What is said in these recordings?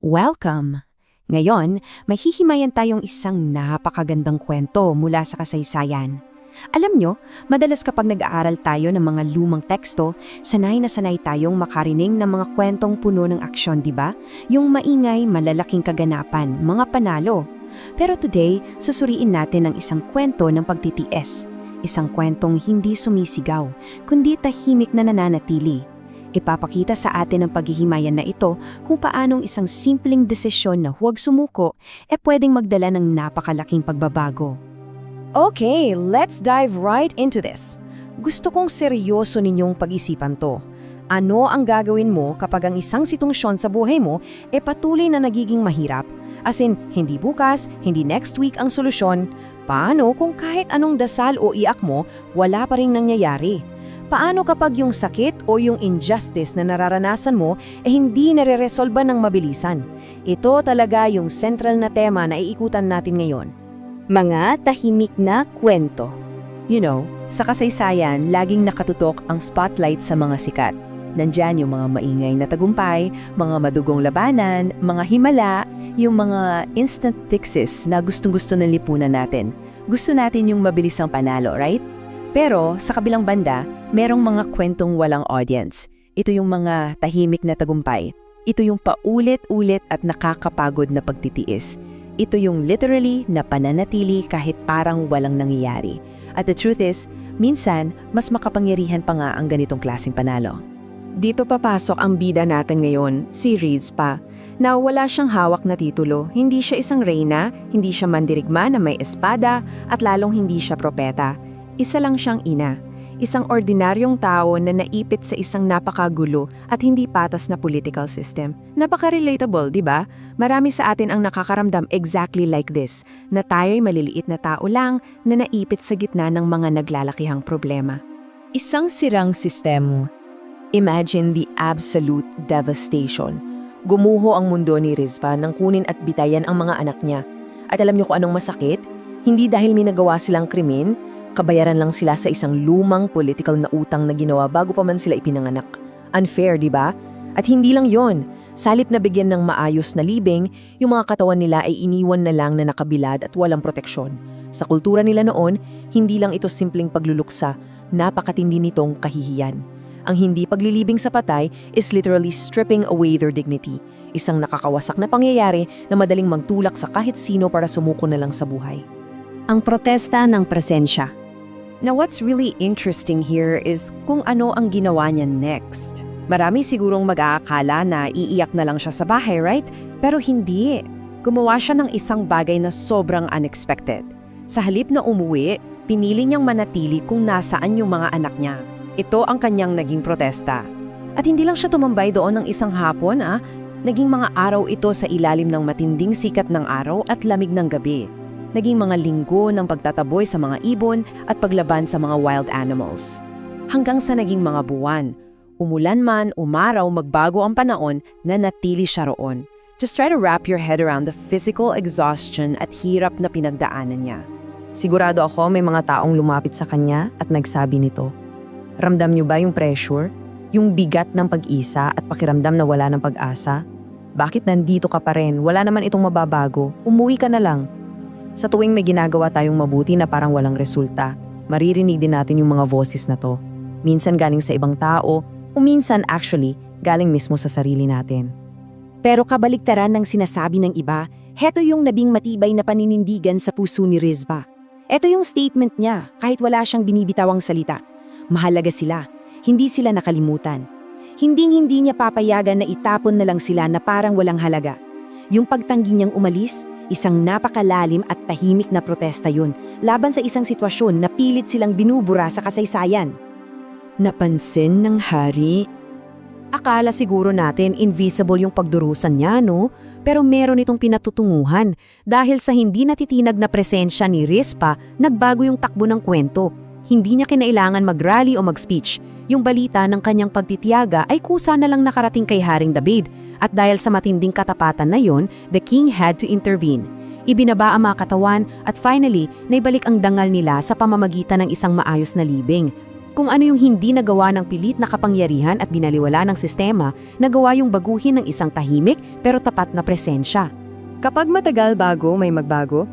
Welcome! Ngayon, mahihimayan tayong isang napakagandang kwento mula sa kasaysayan. Alam nyo, madalas kapag nag-aaral tayo ng mga lumang teksto, sanay na sanay tayong makarinig ng mga kwentong puno ng aksyon, di ba? Yung maingay, malalaking kaganapan, mga panalo. Pero today, susuriin natin ang isang kwento ng pagtitiis. Isang kwentong hindi sumisigaw, kundi tahimik na nananatili. Ipapakita sa atin ng paghihimayan na ito kung paanong isang simpleng desisyon na huwag sumuko pwedeng magdala ng napakalaking pagbabago. Okay, let's dive right into this. Gusto kong seryoso ninyong pag-isipan to. Ano ang gagawin mo kapag ang isang sitwasyon sa buhay mo patuloy na nagiging mahirap? As in, hindi bukas, hindi next week ang solusyon. Paano kung kahit anong dasal o iyak mo, wala pa rin nangyayari? Paano kapag yung sakit o yung injustice na nararanasan mo hindi nare-resolba ng mabilisan? Ito talaga yung central na tema na iikutan natin ngayon. Mga tahimik na kwento. You know, sa kasaysayan, laging nakatutok ang spotlight sa mga sikat. Nandyan yung mga maingay na tagumpay, mga madugong labanan, mga himala, yung mga instant fixes na gustong-gusto ng lipunan natin. Gusto natin yung mabilisang panalo, right? Pero sa kabilang banda, merong mga kwentong walang audience. Ito yung mga tahimik na tagumpay. Ito yung paulit-ulit at nakakapagod na pagtitiis. Ito yung literally na pananatili kahit parang walang nangyayari. At the truth is, minsan, mas makapangyarihan pa nga ang ganitong klaseng panalo. Dito papasok ang bida natin ngayon, si Rizpah, na wala siyang hawak na titulo. Hindi siya isang reyna, hindi siya mandirigma na may espada, at lalong hindi siya propeta. Isa lang siyang ina, isang ordinaryong tao na naipit sa isang napakagulo at hindi patas na political system. Napaka-relatable, di ba? Marami sa atin ang nakakaramdam exactly like this, na tayo'y maliliit na tao lang na naipit sa gitna ng mga naglalakihang problema. Isang sirang sistema. Imagine the absolute devastation. Gumuho ang mundo ni Rizpah nang kunin at bitayan ang mga anak niya. At alam niyo kung anong masakit? Hindi dahil may nagawa silang krimen, kabayaran lang sila sa isang lumang political na utang na ginawa bago pa man sila ipinanganak. Unfair, di ba? At hindi lang yon. Salip na bigyan ng maayos na libing, yung mga katawan nila ay iniwan na lang na nakabilad at walang proteksyon. Sa kultura nila noon, hindi lang ito simpleng pagluluksa, napakatindi nitong kahihiyan. Ang hindi paglilibing sa patay is literally stripping away their dignity. Isang nakakawasak na pangyayari na madaling magtulak sa kahit sino para sumuko na lang sa buhay. Ang protesta ng presensya. Now, what's really interesting here is kung ano ang ginawa niya next. Marami sigurong mag-aakala na iiyak na lang siya sa bahay, right? Pero hindi. Gumawa siya ng isang bagay na sobrang unexpected. Sa halip na umuwi, pinili niyang manatili kung nasaan yung mga anak niya. Ito ang kanyang naging protesta. At hindi lang siya tumambay doon ng isang hapon, Naging mga araw ito sa ilalim ng matinding sikat ng araw at lamig ng gabi. Naging mga linggo ng pagtataboy sa mga ibon at paglaban sa mga wild animals. Hanggang sa naging mga buwan. Umulan man, umaraw, magbago ang panahon, na natili siya roon. Just try to wrap your head around the physical exhaustion at hirap na pinagdaanan niya. Sigurado ako may mga taong lumapit sa kanya at nagsabi nito. Ramdam niyo ba yung pressure? Yung bigat ng pag-isa at pakiramdam na wala ng pag-asa? Bakit nandito ka pa rin? Wala naman itong mababago. Umuwi ka na lang. Sa tuwing may ginagawa tayong mabuti na parang walang resulta, maririnig din natin yung mga voices na to. Minsan galing sa ibang tao, o minsan actually galing mismo sa sarili natin. Pero kabaliktaran ng sinasabi ng iba, heto yung nabing matibay na paninindigan sa puso ni Rizpah. Ito yung statement niya, kahit wala siyang binibitawang salita. Mahalaga sila, hindi sila nakalimutan. Hinding-hindi niya papayagan na itapon na lang sila na parang walang halaga. Yung pagtanggi niyang umalis, isang napakalalim at tahimik na protesta yun, laban sa isang sitwasyon na pilit silang binubura sa kasaysayan. Napansin ng hari. Akala siguro natin invisible yung pagdurusan niya, no? Pero meron itong pinatutunguhan. Dahil sa hindi natitinag na presensya ni Rizpah, nagbago yung takbo ng kwento. Hindi niya kinailangan mag-rally o mag-speech. Yung balita ng kanyang pagtitiyaga ay kusa na lang nakarating kay Haring David. At dahil sa matinding katapatan na yon, the king had to intervene. Ibinaba ang mga katawan at finally, naibalik ang dangal nila sa pamamagitan ng isang maayos na libing. Kung ano yung hindi nagawa ng pilit na kapangyarihan at binaliwala ng sistema, nagawa yung baguhin ng isang tahimik pero tapat na presensya. Kapag matagal bago, may magbago?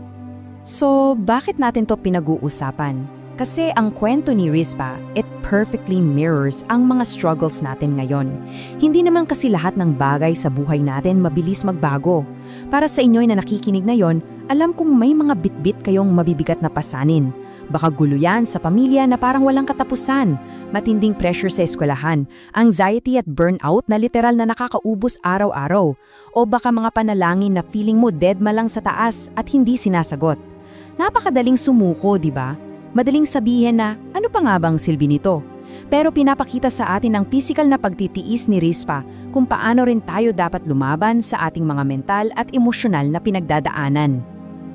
So, bakit natin to pinag-uusapan? Kasi ang kwento ni Rizpa, it perfectly mirrors ang mga struggles natin ngayon. Hindi naman kasi lahat ng bagay sa buhay natin mabilis magbago. Para sa inyo'y na nakikinig na yon, alam kong may mga bitbit kayong mabibigat na pasanin. Baka gulo yan sa pamilya na parang walang katapusan, matinding pressure sa eskwelahan, anxiety at burnout na literal na nakakaubos araw-araw, o baka mga panalangin na feeling mo deadma lang sa taas at hindi sinasagot. Napakadaling sumuko, di ba? Madaling sabihin na, ano pa nga bang silbi nito? Pero pinapakita sa atin ang physical na pagtitiis ni Rizpa kung paano rin tayo dapat lumaban sa ating mga mental at emosyonal na pinagdadaanan.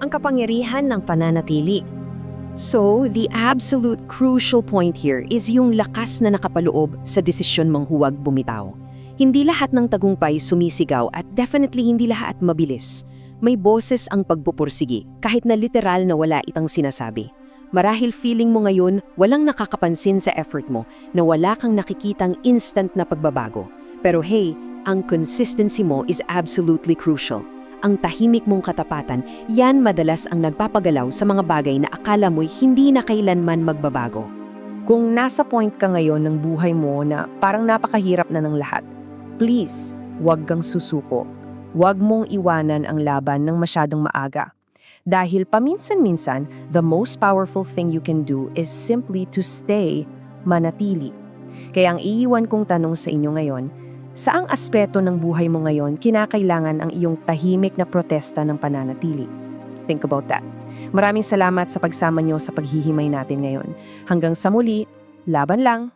Ang kapangyarihan ng pananatili. So, the absolute crucial point here is yung lakas na nakapaloob sa desisyon mong huwag bumitaw. Hindi lahat ng tagumpay sumisigaw at definitely hindi lahat mabilis. May boses ang pagpupursigi, kahit na literal na wala itang sinasabi. Marahil feeling mo ngayon walang nakakapansin sa effort mo, na wala kang nakikitang instant na pagbabago. Pero hey, ang consistency mo is absolutely crucial. Ang tahimik mong katapatan, yan madalas ang nagpapagalaw sa mga bagay na akala mo'y hindi na kailanman magbabago. Kung nasa point ka ngayon ng buhay mo na parang napakahirap na ng lahat, please, huwag kang susuko. Huwag mong iwanan ang laban ng masyadong maaga. Dahil paminsan-minsan, the most powerful thing you can do is simply to stay, manatili. Kaya ang iiwan kong tanong sa inyo ngayon, saang aspeto ng buhay mo ngayon kinakailangan ang iyong tahimik na protesta ng pananatili? Think about that. Maraming salamat sa pagsama niyo sa paghihimay natin ngayon. Hanggang sa muli, laban lang!